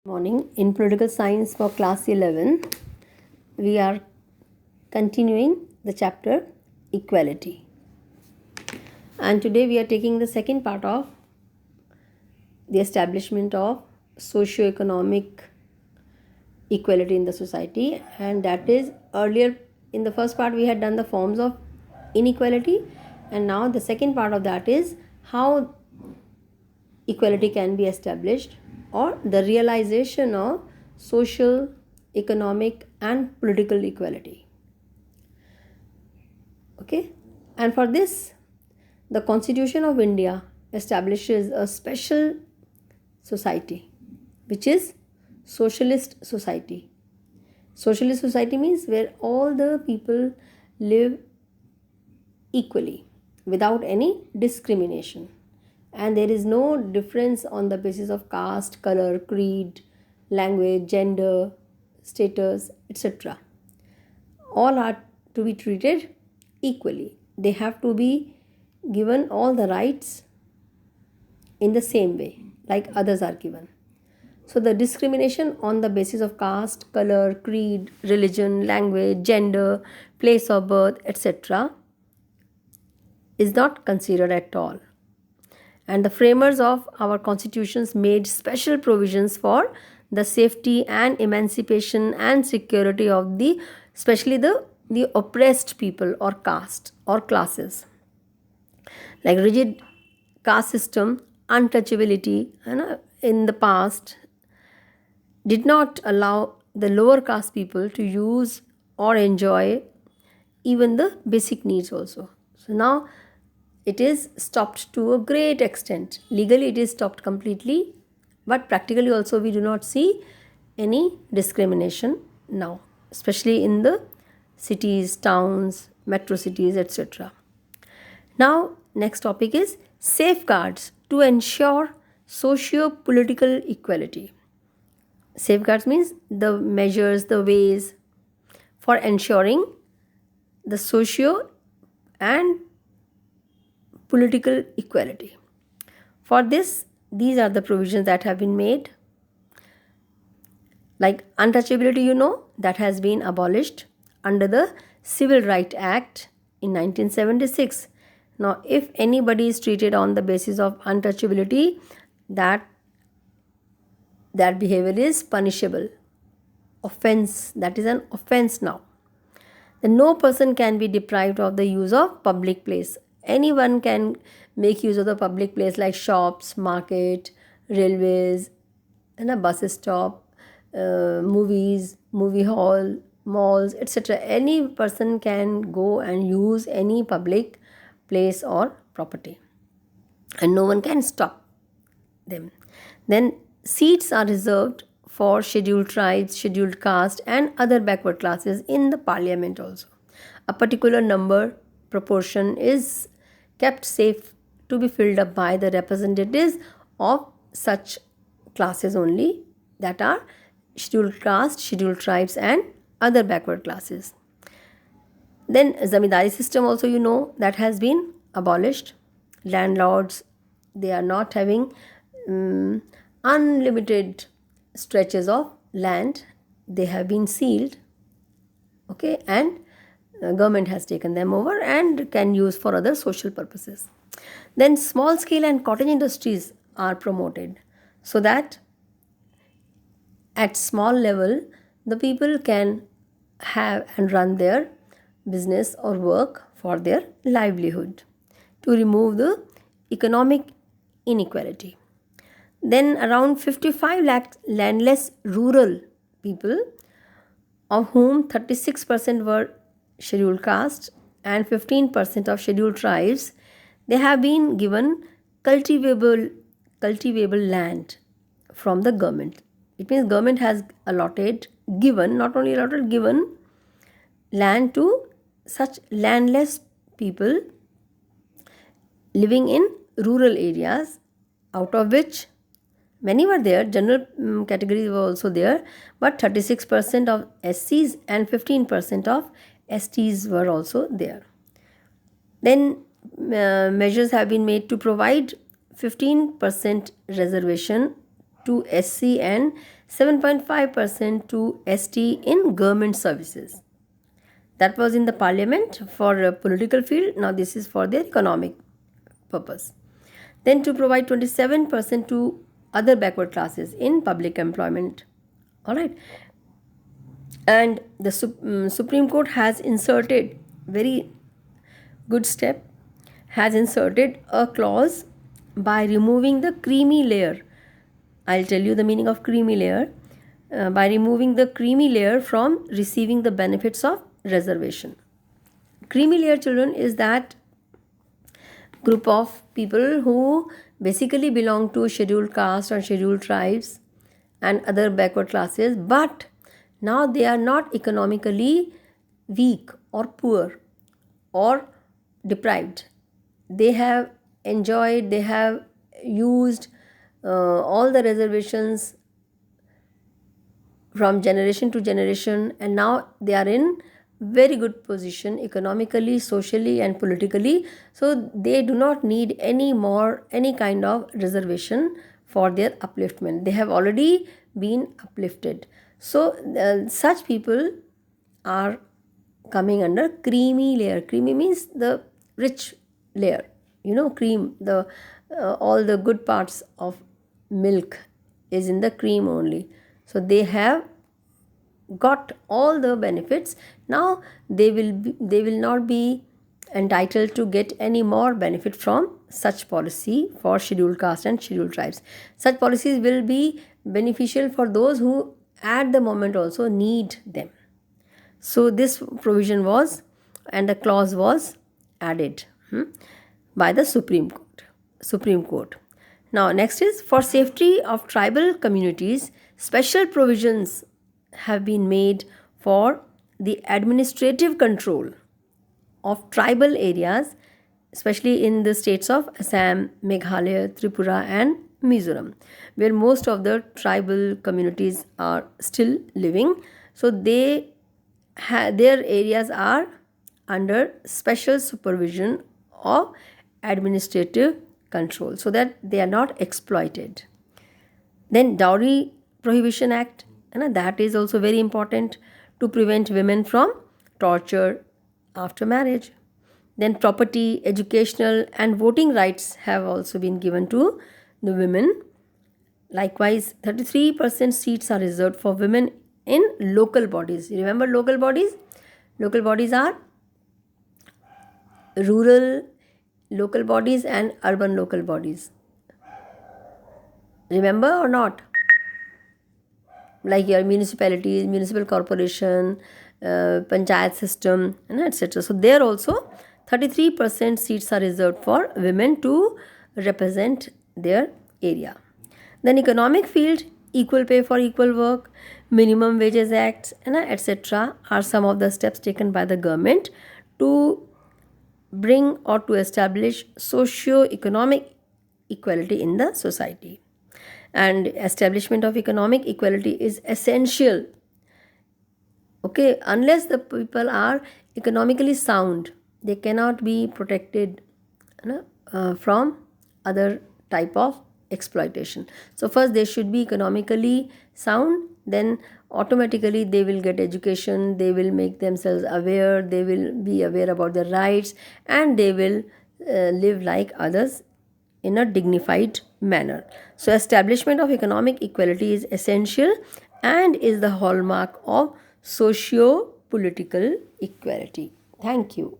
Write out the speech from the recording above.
Morning. In political science for class 11, we are continuing the chapter equality. And today we are taking the second part of the establishment of socio-economic equality in the society, and that is earlier in the first part we had done the forms of inequality, and now the second part of that is how equality can be established, or the realization of social, economic and political equality. Okay, and for this the Constitution of India establishes a special society, which is socialist society. Socialist society means where all the people live equally without any discrimination, and there is no difference on the basis of caste, color, creed, language, gender, status, etc. All are to be treated equally. They have to be given all the rights in the same way like others are given. So the discrimination on the basis of caste, color, creed, religion, language, gender, place of birth, etc. is not considered at all. And the framers of our constitutions made special provisions for the safety and emancipation and security of the especially the oppressed people or caste or classes, like rigid caste system, untouchability, in the past did not allow the lower caste people to use or enjoy even the basic needs also. So now it is stopped to a great extent. Legally it is stopped completely, but practically also we do not see any discrimination now, especially in the cities, towns, metro cities, etc. Now next topic is safeguards to ensure socio-political equality. Safeguards means the measures, the ways for ensuring the socio and political equality. For this, these are the provisions that have been made. Like untouchability, that has been abolished under the Civil Rights Act in 1976. Now, if anybody is treated on the basis of untouchability, that behavior is punishable. Offense, that is an offense now. Then no person can be deprived of the use of public place. Anyone can make use of the public place like shops, market, railways, and a bus stop, movies, movie hall, malls, etc. Any person can go and use any public place or property, and no one can stop them. Then seats are reserved for scheduled tribes, scheduled caste, and other backward classes in the parliament also. A particular number proportion is kept safe to be filled up by the representatives of such classes only, that are scheduled caste, scheduled tribes, and other backward classes. Then zamindari system also, that has been abolished. Landlords, they are not having unlimited stretches of land. They have been sealed, okay, and government has taken them over and can use for other social purposes. Then small scale and cottage industries are promoted, so that at small level the people can have and run their business or work for their livelihood, to remove the economic inequality. Then around 55 lakh landless rural people, of whom 36% were scheduled caste and 15% of scheduled tribes, they have been given cultivable land from the government. It means government has given land to such landless people living in rural areas, out of which many were there, general categories were also there, but 36% of SCs and 15% of STs were also there. Then measures have been made to provide 15% reservation to SC and 7.5% to ST in government services. That was in the parliament for a political field. Now this is for their economic purpose. Then to provide 27% to other backward classes in public employment. All right. And the Supreme Court has inserted, very good step, has inserted a clause by removing the creamy layer. I'll tell you the meaning of creamy layer. By removing the creamy layer from receiving the benefits of reservation. Creamy layer, children, is that group of people who basically belong to scheduled caste or scheduled tribes and other backward classes, but now they are not economically weak or poor or deprived. They have enjoyed, they have used all the reservations from generation to generation, and now they are in very good position economically, socially and politically, so they do not need any kind of reservation for their upliftment. They have already been uplifted. So such people are coming under creamy layer. Creamy means the rich layer, cream, the all the good parts of milk is in the cream only. So they have got all the benefits. Now they will not be entitled to get any more benefit from such policy for scheduled caste and scheduled tribes. Such policies will be beneficial for those who at the moment also need them. So this provision was, and a clause was added by the Supreme Court. Now next is, for safety of tribal communities, special provisions have been made for the administrative control of tribal areas, especially in the states of Assam, Meghalaya, Tripura and Mizoram, where most of the tribal communities are still living. So their areas are under special supervision of administrative control so that they are not exploited. Then Dowry Prohibition Act, and that is also very important to prevent women from torture after marriage. Then property, educational and voting rights have also been given to the women. Likewise, 33% seats are reserved for women in local bodies. You remember local bodies? Local bodies are rural local bodies and urban local bodies. Remember or not? Like your municipalities, municipal corporation, panchayat system, and etc. So there also 33% seats are reserved for women to represent their area. Then economic field, equal pay for equal work, minimum wages acts, and etc. are some of the steps taken by the government to bring or to establish socio-economic equality in the society. And establishment of economic equality is essential. Okay, unless the people are economically sound, they cannot be protected from other type of exploitation. So first they should be economically sound, then automatically they will get education, they will make themselves aware, they will be aware about their rights, and they will live like others in a dignified manner. So establishment of economic equality is essential and is the hallmark of socio-political equality. Thank you.